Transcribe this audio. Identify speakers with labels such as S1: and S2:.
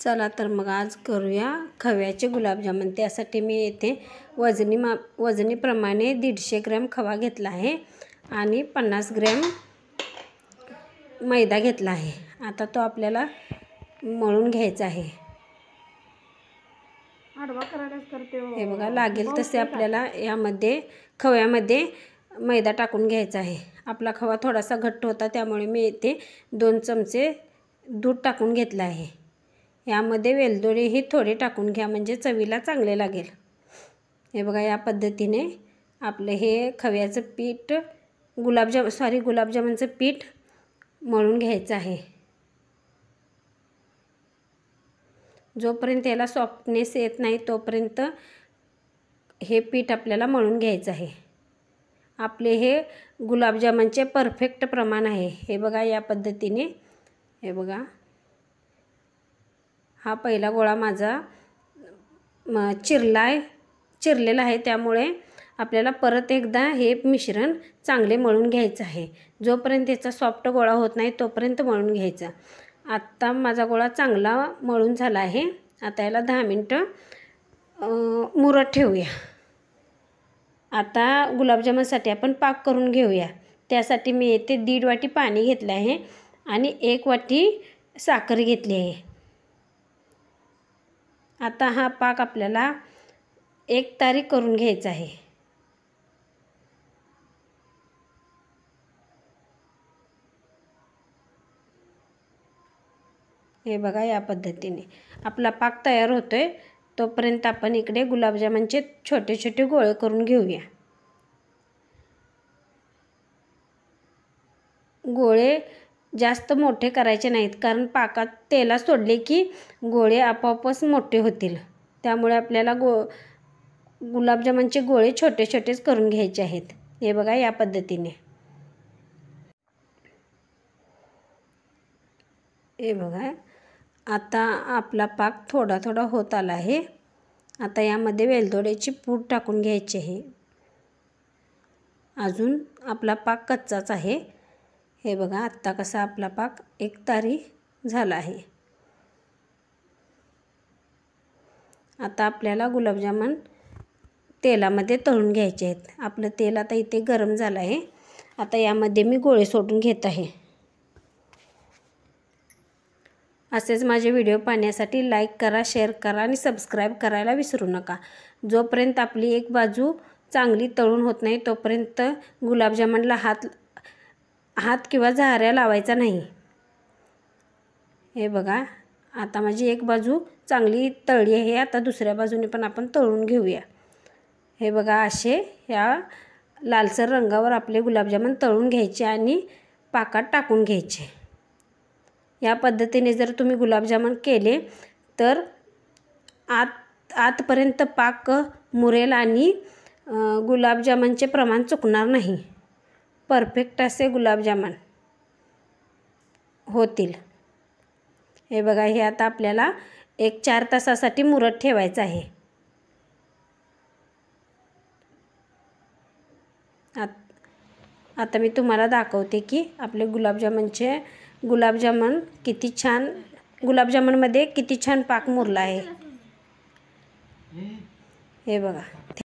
S1: चला तर मग आज करूया खव्याचे गुलाबजामुन। त्यासाठी मी येथे वजनीप्रमाणे 150 ग्रॅम खवा घेतला आहे आणि 50 ग्रॅम मैदा घेतला आहे। आता तो आपल्याला मळून घ्यायचा आहे। हे बघा, लागेल तसे आपल्याला यामध्ये खव्यामध्ये मैदा टाकून घ्यायचा आहे। आपला खवा थोडासा घट्ट होता, त्यामुळे मी येथे 2 चमचे दूध टाकून घेतला आहे। यामध्ये वेलदोडेही थोडे टाकून घ्या, म्हणजे चवीला चांगले लागेल। हे बघा, या पद्धतीने आपले हे खव्याचं पीठ गुलाबजामुनचं पीठ मळून घ्यायचं आहे। जोपर्यंत याला सॉफ्टनेस येत नाही तोपर्यंत हे पीठ आपल्याला मळून घ्यायचं आहे। आपले हे गुलाबजामुनचे परफेक्ट प्रमाण आहे। हे बघा, या पद्धतीने हे बघा, हा पहिला गोळा माझा चिरलेला आहे, त्यामुळे आपल्याला परत एकदा हे मिश्रण चांगले मळून घ्यायचं आहे। जोपर्यंत याचा सॉफ्ट गोळा होत नाही तोपर्यंत मळून घ्यायचा। आता माझा गोळा चांगला मळून झाला आहे। आता याला 10 मिनिटं मुरत ठेवूया। आता गुलाबजामुनसाठी आपण पाक करून घेऊया। त्यासाठी मी येथे 1.5 वाटी पाणी घेतलं आहे आणि 1 वाटी साखर घेतली आहे। आता हा पाक आपल्याला एकतारी करून घ्यायचा आहे। हे बघा, या पद्धतीने आपला पाक तयार होतोय। तोपर्यंत आपण इकडे गुलाबजामुनचे छोटे छोटे गोळे करून घेऊया। गोळे जास्त मोठे करायचे नाहीत, कारण पाकात तेला सोडले की गोळे आपोआपच मोठे होतील। त्यामुळे आपल्याला गुलाबजामुनचे गोळे छोटे छोटेच करून घ्यायचे आहेत। हे बघा, या पद्धतीने। हे बघा, आता आपला पाक थोडा थोडा होत आला आहे। आता यामध्ये वेलदोड्याची पूड टाकून घ्यायची आहे। अजून आपला पाक कच्चाच आहे। हे बघा, आत्ता कसा आपला पाक एकतारी झाला आहे। आता आपल्याला गुलाबजामुन तेलामध्ये तळून घ्यायचे आहेत। आपलं तेल आता इथे गरम झालं आहे। आता यामध्ये मी गोळे सोडून घेत आहे। असेच माझे व्हिडिओ पाहण्यासाठी लाईक करा, शेअर करा आणि सबस्क्राईब करायला विसरू नका। जोपर्यंत आपली एक बाजू चांगली तळून होत नाही तोपर्यंत गुलाबजामुनला हात किंवा झाऱ्या लावायचा नाही। हे बघा, आता माझी एक बाजू चांगली तळली आहे। आता दुसऱ्या बाजूने पण आपण तळून घेऊया। हे बघा, असे ह्या लालसर रंगावर आपले गुलाबजामुन तळून घ्यायचे आणि पाकात टाकून घ्यायचे। या पद्धतीने जर तुम्ही गुलाबजामुन केले तर आतपर्यंत पाक मुरेल आणि गुलाबजामुनचे प्रमाण चुकणार नाही। परफेक्ट असे गुलाबजामुन होतील। हे बघा, हे आता आपल्याला 4 तासासाठी मुरत ठेवायचं आहे। आता मी तुम्हाला दाखवते की आपले गुलाबजामुनमध्ये किती छान पाक मुरला आहे। हे बघा।